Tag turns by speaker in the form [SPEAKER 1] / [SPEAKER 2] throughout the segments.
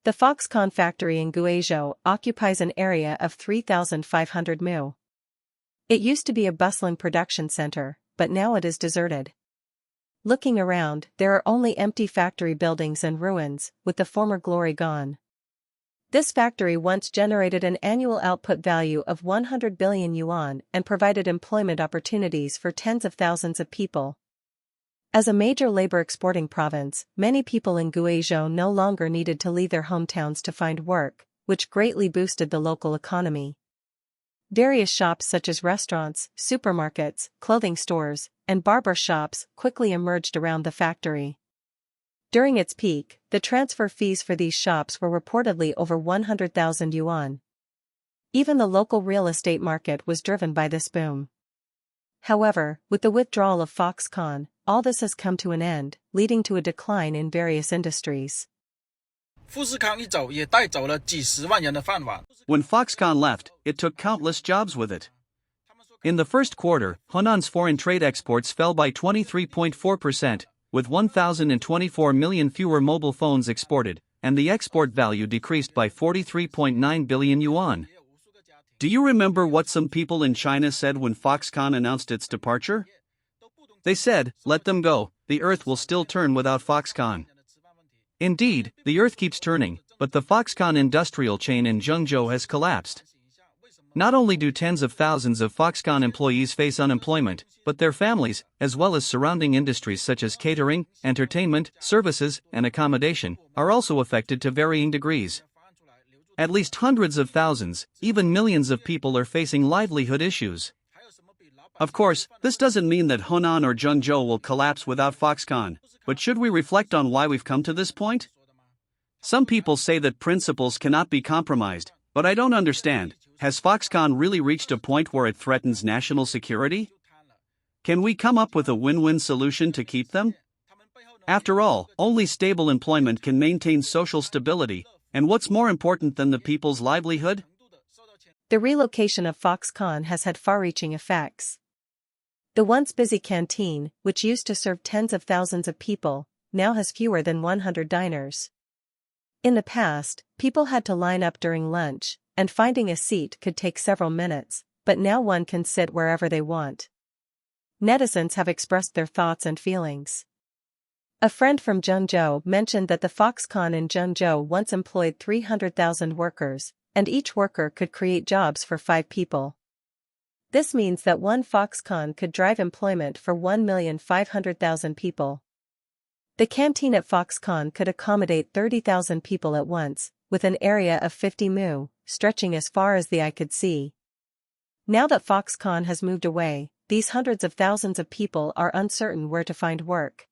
[SPEAKER 1] The Foxconn factory in Guizhou occupies an area of 3,500 mu. It used to be a bustling production center, but now it is deserted. Looking around, there are only empty factory buildings and ruins, with the former glory gone. This factory once generated an annual output value of 100 billion yuan and provided employment opportunities for tens of thousands of people. As a major labor exporting province, many people in Guizhou no longer needed to leave their hometowns to find work, which greatly boosted the local economy. Various shops such as restaurants, supermarkets, clothing stores, and barber shops quickly emerged around the factory. During its peak, the transfer fees for these shops were reportedly over 100,000 yuan. Even the local real estate market was driven by this boom. However, with the withdrawal of Foxconn, all this has come to an end, leading to a decline in various industries.
[SPEAKER 2] When
[SPEAKER 3] Foxconn left, it took countless jobs with it. In the first quarter, Hunan's foreign trade exports fell by 23.4%, with 1,024 million fewer mobile phones exported, and the export value decreased by 43.9 billion yuan. Do you remember what some people in China said when Foxconn announced its departure? They said, "Let them go, the earth will still turn without Foxconn." Indeed, the earth keeps turning, but the Foxconn industrial chain in Zhengzhou has collapsed. Not only do tens of thousands of Foxconn employees face unemployment, but their families, as well as surrounding industries such as catering, entertainment, services, and accommodation, are also affected to varying degrees. At least hundreds of thousands, even millions of people are facing livelihood issues. Of course, this doesn't mean that Hunan or Zhengzhou will collapse without Foxconn, but should we reflect on why we've come to this point? Some people say that principles cannot be compromised, but I don't understand. Has Foxconn really reached a point where it threatens national security? Can we come up with a win-win solution to keep them? After all, only stable employment can maintain social stability, and what's more important than the people's livelihood?
[SPEAKER 1] The relocation of Foxconn has had far-reaching effects. The once busy canteen, which used to serve tens of thousands of people, now has fewer than 100 diners. In the past, people had to line up during lunch, and finding a seat could take several minutes, but now one can sit wherever they want. Netizens have expressed their thoughts and feelings. A friend from Zhengzhou mentioned that the Foxconn in Zhengzhou once employed 300,000 workers, and each worker could create jobs for 5 people. This means that one Foxconn could drive employment for 1,500,000 people. The canteen at Foxconn could accommodate 30,000 people at once, with an area of 50 mu, stretching as far as the eye could see. Now that Foxconn has moved away, these hundreds of thousands of people are uncertain where to find work.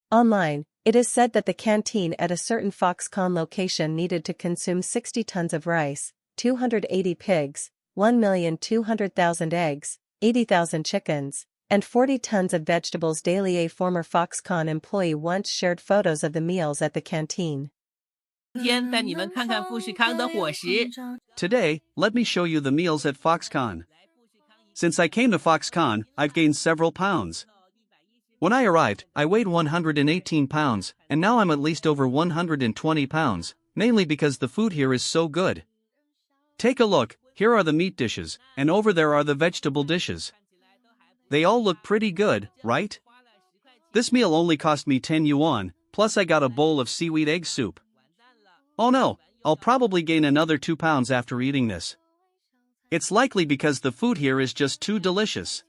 [SPEAKER 1] Online, it is said that the canteen at a certain Foxconn location needed to consume 60 tons of rice, 280 pigs, 1,200,000 eggs, 80,000 chickens, and 40 tons of vegetables daily. A former Foxconn employee once shared photos of the meals at the canteen.
[SPEAKER 3] Today, let me show you the meals at Foxconn. Since I came to Foxconn, I've gained several pounds. When I arrived, I weighed 118 pounds, and now I'm at least over 120 pounds, mainly because the food here is so good. Take a look, here are the meat dishes, and over there are the vegetable dishes. They all look pretty good, right? This meal only cost me 10 yuan, plus I got a bowl of seaweed egg soup. Oh no, I'll probably gain another 2 pounds after eating this. It's likely because the food here is just too delicious.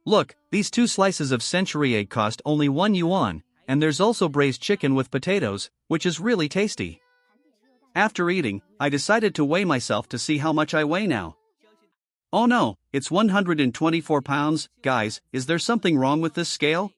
[SPEAKER 3] Look, these 2 slices of century egg cost only 1 yuan, and there's also braised chicken with potatoes, which is really tasty. After eating, I decided to weigh myself to see how much I weigh now. Oh no, it's 124 pounds, guys, is there something wrong with this scale?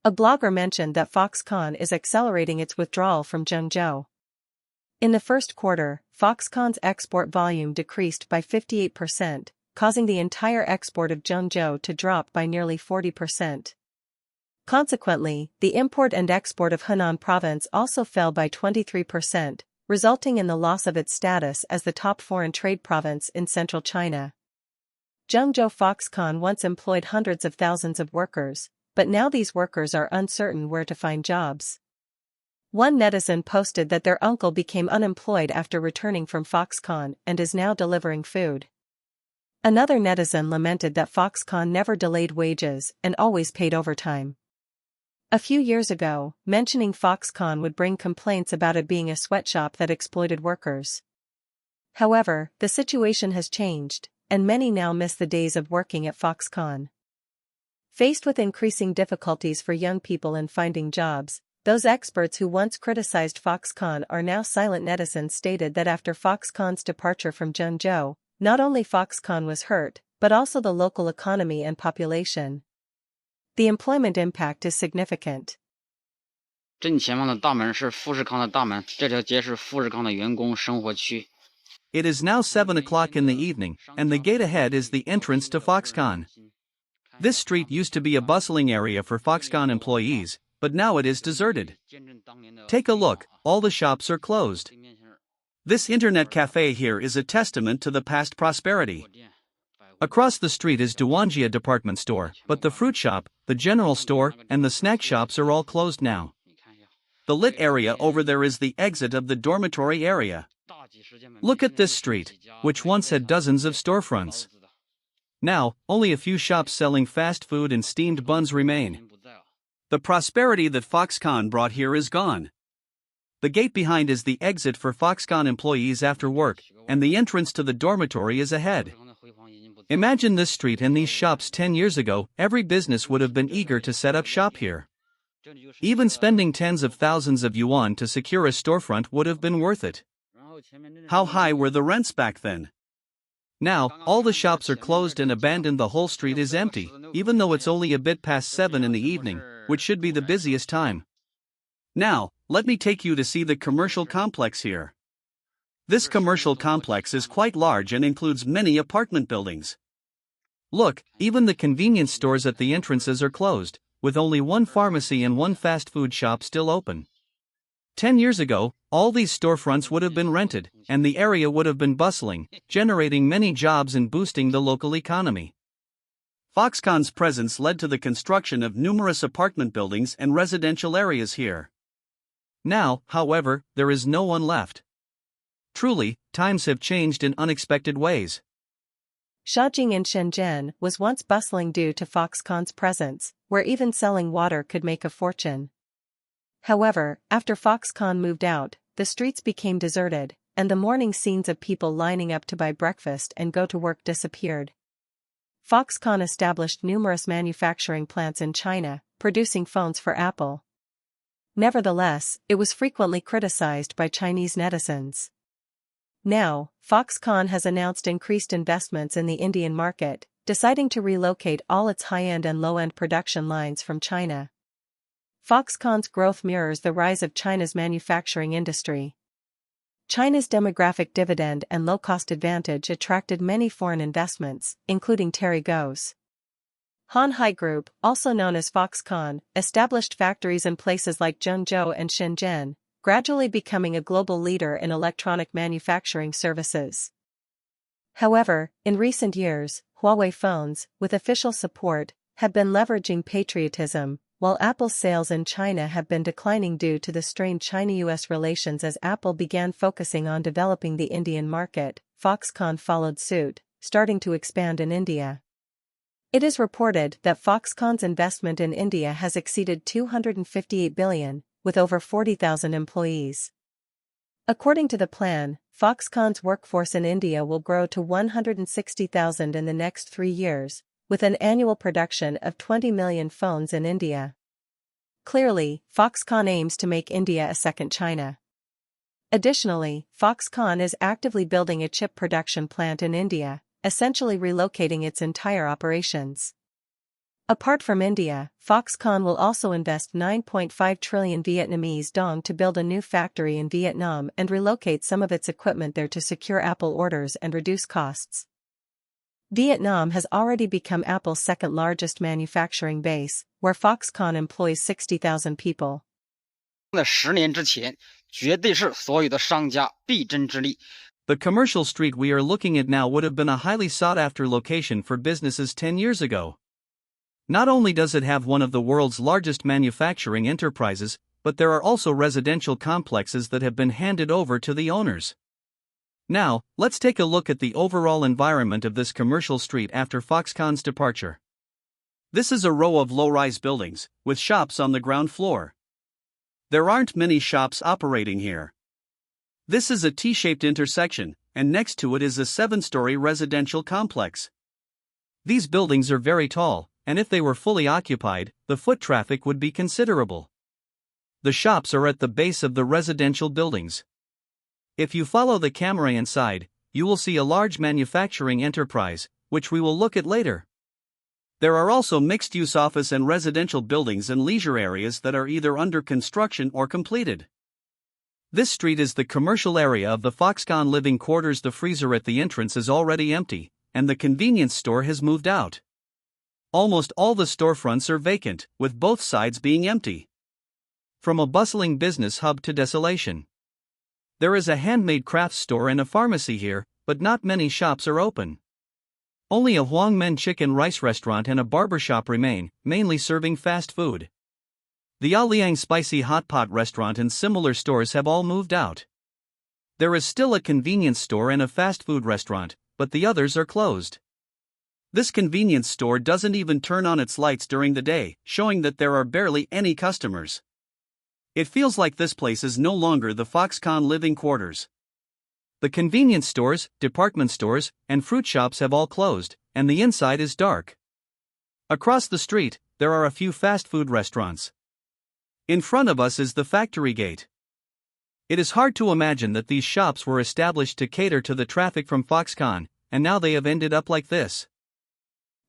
[SPEAKER 1] A blogger mentioned that Foxconn is accelerating its withdrawal from Zhengzhou. In the first quarter, Foxconn's export volume decreased by 58%, causing the entire export of Zhengzhou to drop by nearly 40%. Consequently, the import and export of Henan province also fell by 23%, resulting in the loss of its status as the top foreign trade province in central China. Zhengzhou Foxconn once employed hundreds of thousands of workers, but now these workers are uncertain where to find jobs. One netizen posted that their uncle became unemployed after returning from Foxconn and is now delivering food. Another netizen lamented that Foxconn never delayed wages and always paid overtime. A few years ago, mentioning Foxconn would bring complaints about it being a sweatshop that exploited workers. However, the situation has changed, and many now miss the days of working at Foxconn. Faced with increasing difficulties for young people in finding jobs, those experts who once criticized Foxconn are now silent. Netizens stated that after Foxconn's departure from Zhengzhou, not only Foxconn was hurt, but also the local economy and population. The employment impact is significant.
[SPEAKER 2] 正前方的大门是富士康的大门，这条街是富士康的员工生活区。
[SPEAKER 3] It is now 7 o'clock in the evening, and the gate ahead is the entrance to Foxconn. This street used to be a bustling area for Foxconn employees, but now it is deserted. Take a look, all the shops are closed. This internet cafe here is a testament to the past prosperity. Across the street is Duanjia department store, but the fruit shop, the general store, and the snack shops are all closed now. The lit area over there is the exit of the dormitory area. Look at this street, which once had dozens of storefronts. Now, only a few shops selling fast food and steamed buns remain. The prosperity that Foxconn brought here is gone. The gate behind is the exit for Foxconn employees after work, and the entrance to the dormitory is ahead. Imagine this street and these shops 10 years ago. Every business would have been eager to set up shop here. Even spending tens of thousands of yuan to secure a storefront would have been worth it. How high were the rents back then? Now, all the shops are closed and abandoned. The whole street is empty, even though it's only a bit past 7 in the evening, which should be the busiest time. Now, let me take you to see the commercial complex here. This commercial complex is quite large and includes many apartment buildings. Look, even the convenience stores at the entrances are closed, with only one pharmacy and one fast food shop still open. 10 years ago, all these storefronts would have been rented, and the area would have been bustling, generating many jobs and boosting the local economy. Foxconn's presence led to the construction of numerous apartment buildings and residential areas here. Now, however, there is no one left. Truly, times have changed in unexpected ways.
[SPEAKER 1] Shaojing in Shenzhen was once bustling due to Foxconn's presence, where even selling water could make a fortune. However, after Foxconn moved out, the streets became deserted, and the morning scenes of people lining up to buy breakfast and go to work disappeared. Foxconn established numerous manufacturing plants in China, producing phones for Apple. Nevertheless, it was frequently criticized by Chinese netizens. Now, Foxconn has announced increased investments in the Indian market, deciding to relocate all its high-end and low-end production lines from China. Foxconn's growth mirrors the rise of China's manufacturing industry. China's demographic dividend and low-cost advantage attracted many foreign investments, including Terrigo's. Hanhai Group, also known as Foxconn, established factories in places like Zhengzhou and Shenzhen, gradually becoming a global leader in electronic manufacturing services. However, in recent years, Huawei phones, with official support, have been leveraging patriotism, while Apple's sales in China have been declining due to the strained China-US relations. As Apple began focusing on developing the Indian market, Foxconn followed suit, starting to expand in India. It is reported that Foxconn's investment in India has exceeded $258 billion, with over 40,000 employees. According to the plan, Foxconn's workforce in India will grow to 160,000 in the next 3 years, with an annual production of 20 million phones in India. Clearly, Foxconn aims to make India a second China. Additionally, Foxconn is actively building a chip production plant in India, essentially relocating its entire operations. Apart from India, Foxconn will also invest 9.5 trillion Vietnamese dong to build a new factory in Vietnam and relocate some of its equipment there to secure Apple orders and reduce costs. Vietnam has already become Apple's second largest manufacturing base, where Foxconn employs 60,000 people.
[SPEAKER 2] 在10年之前，绝对是所有的商家必争之地。
[SPEAKER 3] The commercial street we are looking at now would have been a highly sought-after location for businesses 10 years ago. Not only does it have one of the world's largest manufacturing enterprises, but there are also residential complexes that have been handed over to the owners. Now, let's take a look at the overall environment of this commercial street after Foxconn's departure. This is a row of low-rise buildings, with shops on the ground floor. There aren't many shops operating here. This is a T-shaped intersection, and next to it is a 7-story residential complex. These buildings are very tall, and if they were fully occupied, the foot traffic would be considerable. The shops are at the base of the residential buildings. If you follow the camera inside, you will see a large manufacturing enterprise, which we will look at later. There are also mixed-use office and residential buildings and leisure areas that are either under construction or completed. This street is the commercial area of the Foxconn living quarters. The freezer at the entrance is already empty, and the convenience store has moved out. Almost all the storefronts are vacant, with both sides being empty. From a bustling business hub to desolation. There is a handmade crafts store and a pharmacy here, but not many shops are open. Only a Huang Men chicken rice restaurant and a barbershop remain, mainly serving fast food. The Aliang spicy hot pot restaurant and similar stores have all moved out. There is still a convenience store and a fast food restaurant, but the others are closed. This convenience store doesn't even turn on its lights during the day, showing that there are barely any customers. It feels like this place is no longer the Foxconn living quarters. The convenience stores, department stores, and fruit shops have all closed, and the inside is dark. Across the street, there are a few fast food restaurants. In front of us is the factory gate. It is hard to imagine that these shops were established to cater to the traffic from Foxconn, and now they have ended up like this.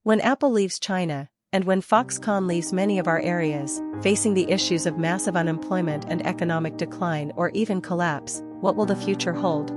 [SPEAKER 1] When Apple leaves China, and when Foxconn leaves many of our areas, facing the issues of massive unemployment and economic decline or even collapse, what will the future hold?